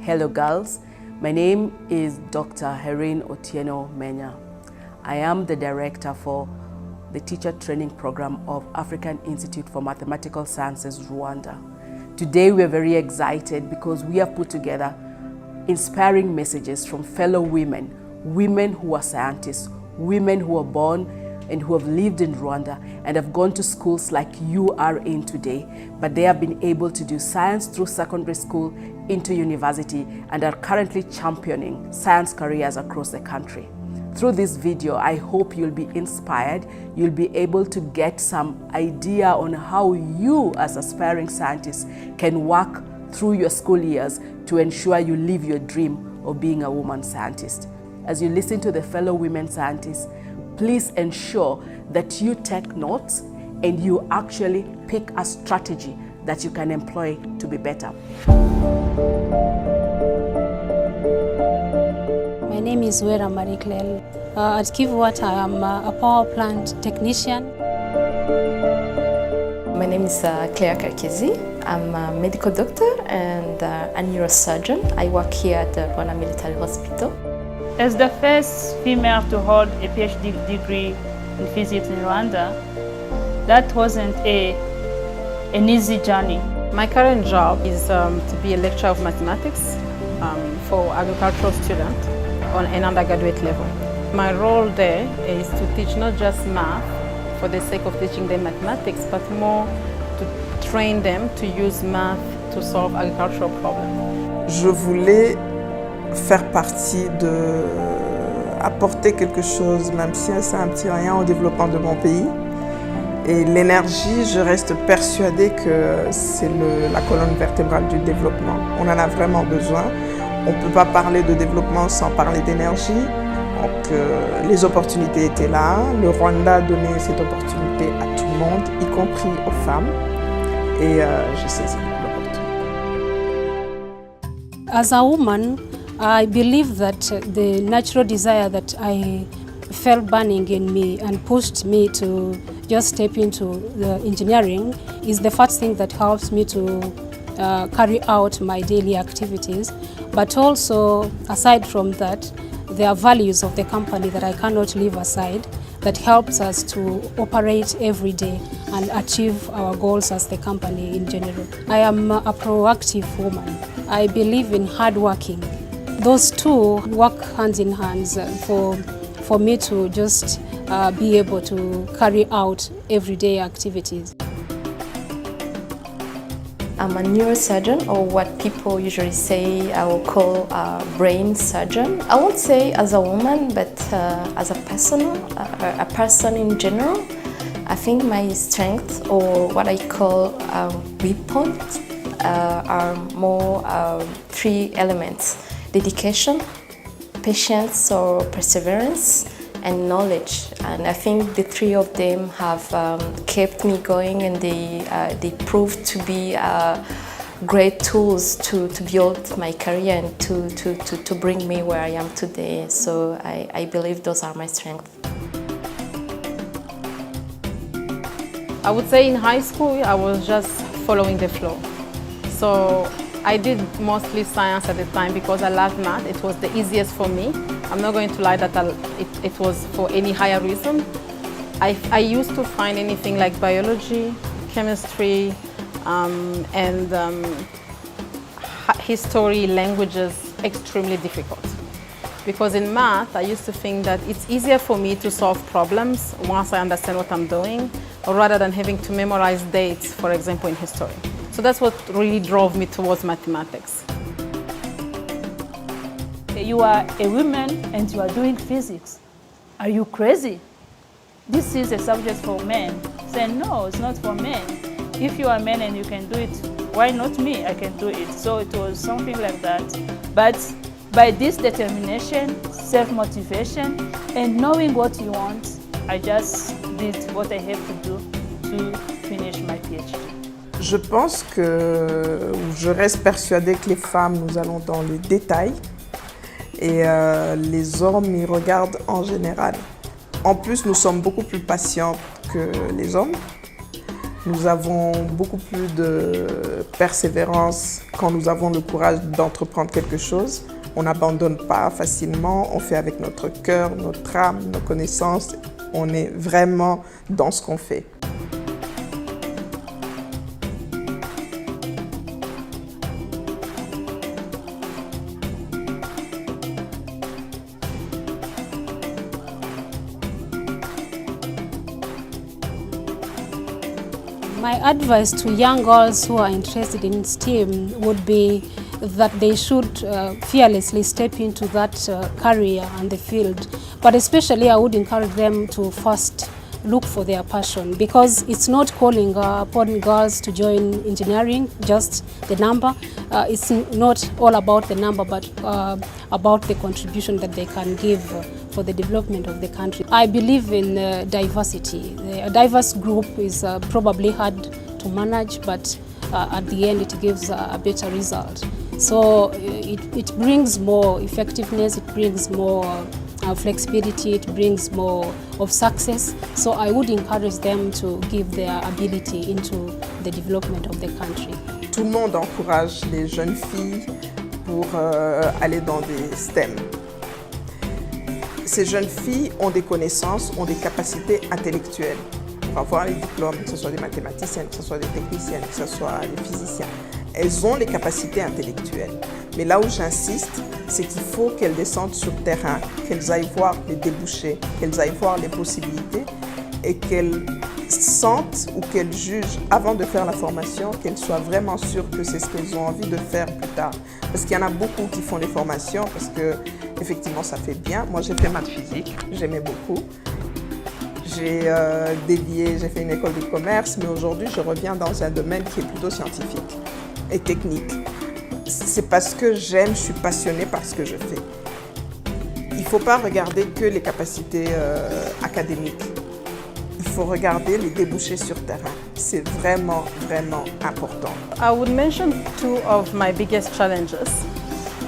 Hello girls, my name is Dr. Herin Otieno Menya. I am the director for the teacher training program of African Institute for Mathematical Sciences, Rwanda. Today we are very excited because we have put together inspiring messages from fellow women, women who are scientists, women who are born and who have lived in Rwanda and have gone to schools like you are in today, but they have been able to do science through secondary school into university and are currently championing science careers across the country. Through this video, I hope you'll be inspired, you'll be able to get some idea on how you as aspiring scientists can work through your school years to ensure you live your dream of being a woman scientist. As you listen to the fellow women scientists, please ensure that you take notes and you actually pick a strategy that you can employ to be better. My name is Wera Mariklel. At KivWatt, I am a power plant technician. My name is Claire Karkezi. I'm a medical doctor and a neurosurgeon. I work here at the Rwanda Military Hospital. As the first female to hold a PhD degree in physics in Rwanda, that wasn't an easy journey. My current job is to be a lecturer of mathematics for agricultural students on an undergraduate level. My role there is to teach not just math for the sake of teaching them mathematics, but more to train them to use math to solve agricultural problems. Je voulais faire partie apporter quelque chose, même si c'est un petit rien, au développement de mon pays. Et l'énergie, je reste persuadée que c'est la colonne vertébrale du développement. On en a vraiment besoin. On ne peut pas parler de développement sans parler d'énergie. Donc les opportunités étaient là. Le Rwanda a donné cette opportunité à tout le monde, y compris aux femmes. Et j'ai saisi l'opportunité. As a woman, I believe that the natural desire that I felt burning in me and pushed me to just step into the engineering is the first thing that helps me to carry out my daily activities. But also, aside from that, there are values of the company that I cannot leave aside that helps us to operate every day and achieve our goals as the company in general. I am a proactive woman. I believe in hard working. Those two work hand in hand for me to just be able to carry out everyday activities. I'm a neurosurgeon, or what people usually say I will call a brain surgeon. I won't say as a woman, but as a person in general. I think my strengths, or what I call weapons, are more three elements: dedication, patience or perseverance, and knowledge. And I think the three of them have kept me going, and they proved to be great tools to build my career and to bring me where I am today. So I believe those are my strengths. I would say in high school, I was just following the flow. So I did mostly science at the time because I loved math. It was the easiest for me. I'm not going to lie that it was for any higher reason. I used to find anything like biology, chemistry, and history, languages extremely difficult. Because in math, I used to think that it's easier for me to solve problems once I understand what I'm doing, rather than having to memorize dates, for example, in history. So that's what really drove me towards mathematics. You are a woman and you are doing physics. Are you crazy? This is a subject for men. Say, no, it's not for men. If you are a man and you can do it, why not me? I can do it. So it was something like that. But by this determination, self-motivation, and knowing what you want, I just did what I have to do to finish my PhD. Je pense que je reste persuadée que les femmes, nous allons dans les détails et les hommes y regardent en général. En plus, nous sommes beaucoup plus patientes que les hommes. Nous avons beaucoup plus de persévérance quand nous avons le courage d'entreprendre quelque chose. On n'abandonne pas facilement, on fait avec notre cœur, notre âme, nos connaissances. On est vraiment dans ce qu'on fait. My advice to young girls who are interested in STEM would be that they should fearlessly step into that career and the field. But especially I would encourage them to first look for their passion, because it's not calling upon girls to join engineering, just the number. It's not all about the number, but about the contribution that they can give for the development of the country. I believe in diversity. A diverse group is probably hard to manage, but at the end it gives a better result. So it brings more effectiveness, it brings more flexibility, it brings more of success. So I would encourage them to give their ability into the development of the country. Tout le monde encourage les jeunes filles pour aller dans des STEM. Ces jeunes filles ont des connaissances, ont des capacités intellectuelles pour avoir les diplômes, que ce soit des mathématiciennes, que ce soit des techniciennes, que ce soit des physiciens. Elles ont les capacités intellectuelles. Mais là où j'insiste, c'est qu'il faut qu'elles descendent sur le terrain, qu'elles aillent voir les débouchés, qu'elles aillent voir les possibilités et qu'elles sentent ou qu'elles jugent avant de faire la formation, qu'elles soient vraiment sûres que c'est ce qu'elles ont envie de faire plus tard. Parce qu'il y en a beaucoup qui font des formations parce que effectivement ça fait bien. Moi j'ai fait maths physique, j'aimais beaucoup. J'ai dévié, j'ai fait une école de commerce, mais aujourd'hui je reviens dans un domaine qui est plutôt scientifique et technique. C'est parce que j'aime, je suis passionnée par ce que je fais. Il ne faut pas regarder que les capacités académiques. Il faut regarder les débouchés sur terrain. C'est vraiment, vraiment important. I would mention two of my biggest challenges.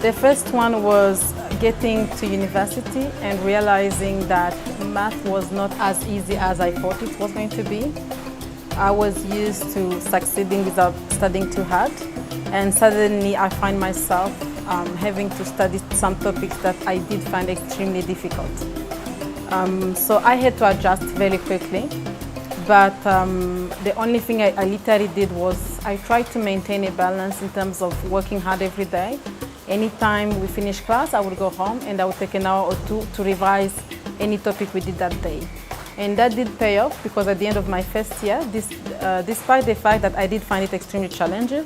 The first one was getting to university and realizing that math was not as easy as I thought it was going to be. I was used to succeeding without studying too hard, and suddenly I find myself having to study some topics that I did find extremely difficult. So I had to adjust very quickly, but the only thing I literally did was I tried to maintain a balance in terms of working hard every day. Anytime we finish class, I would go home and I would take an hour or two to revise any topic we did that day. And that did pay off because at the end of my first year, despite the fact that I did find it extremely challenging,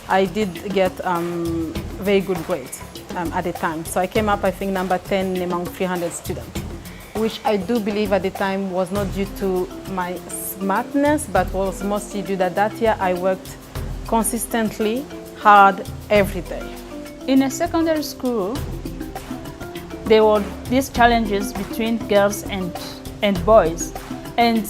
I did get very good grades at the time. So I came up, I think, number 10 among 300 students, which I do believe at the time was not due to my smartness, but was mostly due that year I worked consistently hard every day. In a secondary school, there were these challenges between girls and boys, and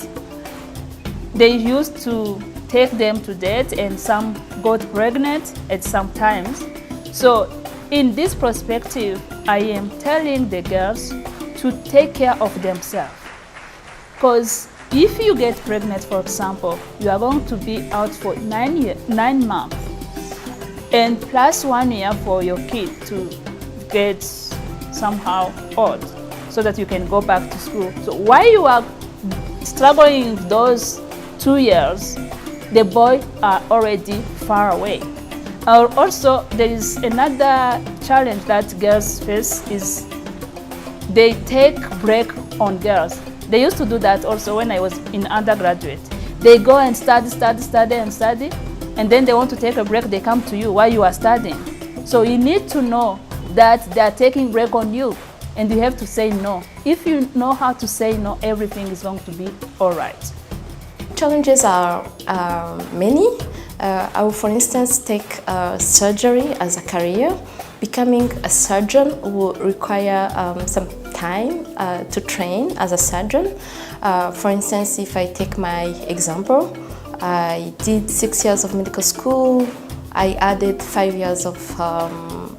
they used to take them to date, and some got pregnant at some times. So in this perspective, I am telling the girls to take care of themselves, because if you get pregnant, for example, you are going to be out for 9 months and plus 1 year for your kid to get somehow old so that you can go back to school. So while you are struggling those 2 years, the boys are already far away. Also, there is another challenge that girls face is they take break on girls. They used to do that also when I was in undergraduate. They go and study, and then they want to take a break, they come to you while you are studying. So you need to know that they are taking break on you, and you have to say no. If you know how to say no, everything is going to be all right. Challenges are many. I will, for instance, take surgery as a career. Becoming a surgeon will require some time to train as a surgeon. For instance, if I take my example, I did 6 years of medical school. I added 5 years of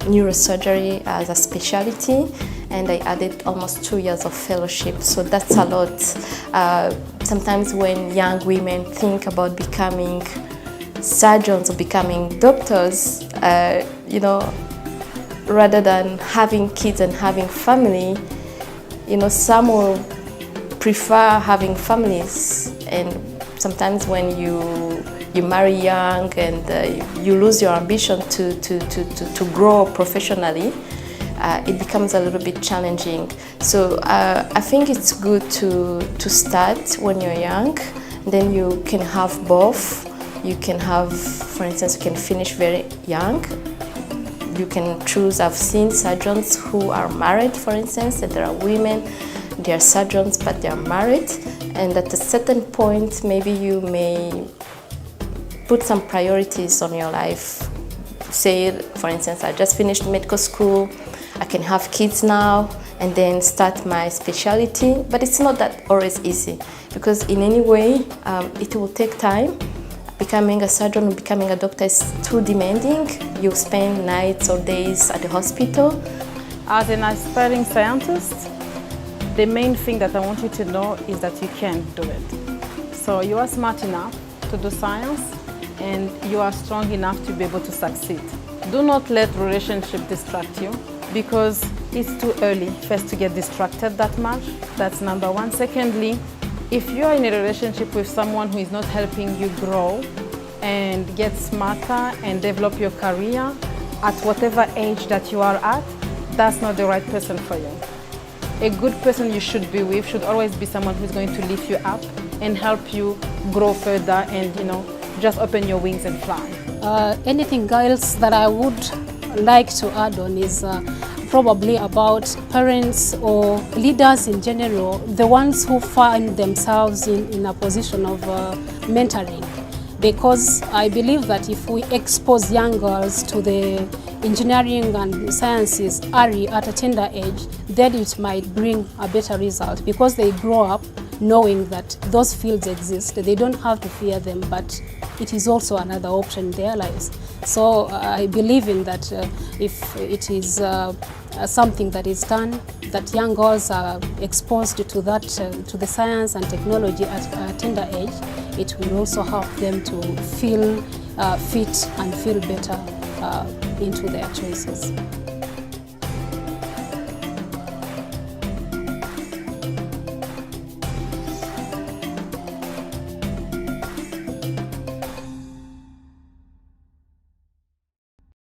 neurosurgery as a specialty, and I added almost 2 years of fellowship. So that's a lot. sometimes when young women think about becoming surgeons or becoming doctors, you know, rather than having kids and having family, you know, some will prefer having families. And sometimes when you marry young and you lose your ambition to grow professionally, it becomes a little bit challenging. So I think it's good to start when you're young. Then you can have both. You can have, for instance, you can finish very young. You can choose, I've seen surgeons who are married, for instance, and there are women, they are surgeons but they are married. And at a certain point, maybe you may put some priorities on your life. Say, for instance, I just finished medical school, I can have kids now, and then start my specialty. But it's not that always easy, because in any way, it will take time. Becoming a surgeon or becoming a doctor is too demanding. You spend nights or days at the hospital. As an aspiring scientist, the main thing that I want you to know is that you can do it. So you are smart enough to do science, and you are strong enough to be able to succeed. Do not let relationship distract you, because it's too early first to get distracted that much. That's number one. Secondly, if you are in a relationship with someone who is not helping you grow and get smarter and develop your career at whatever age that you are at, that's not the right person for you. A good person you should be with should always be someone who's going to lift you up and help you grow further and, you know, just open your wings and fly. Anything else that I would like to add on is probably about parents or leaders in general, the ones who find themselves in a position of mentoring. Because I believe that if we expose young girls to the engineering and sciences early at a tender age, then it might bring a better result, because they grow up knowing that those fields exist. They don't have to fear them, but it is also another option in their lives. So I believe in that if it is something that is done, that young girls are exposed to that, to the science and technology at a tender age, it will also help them to feel fit and feel better into their choices.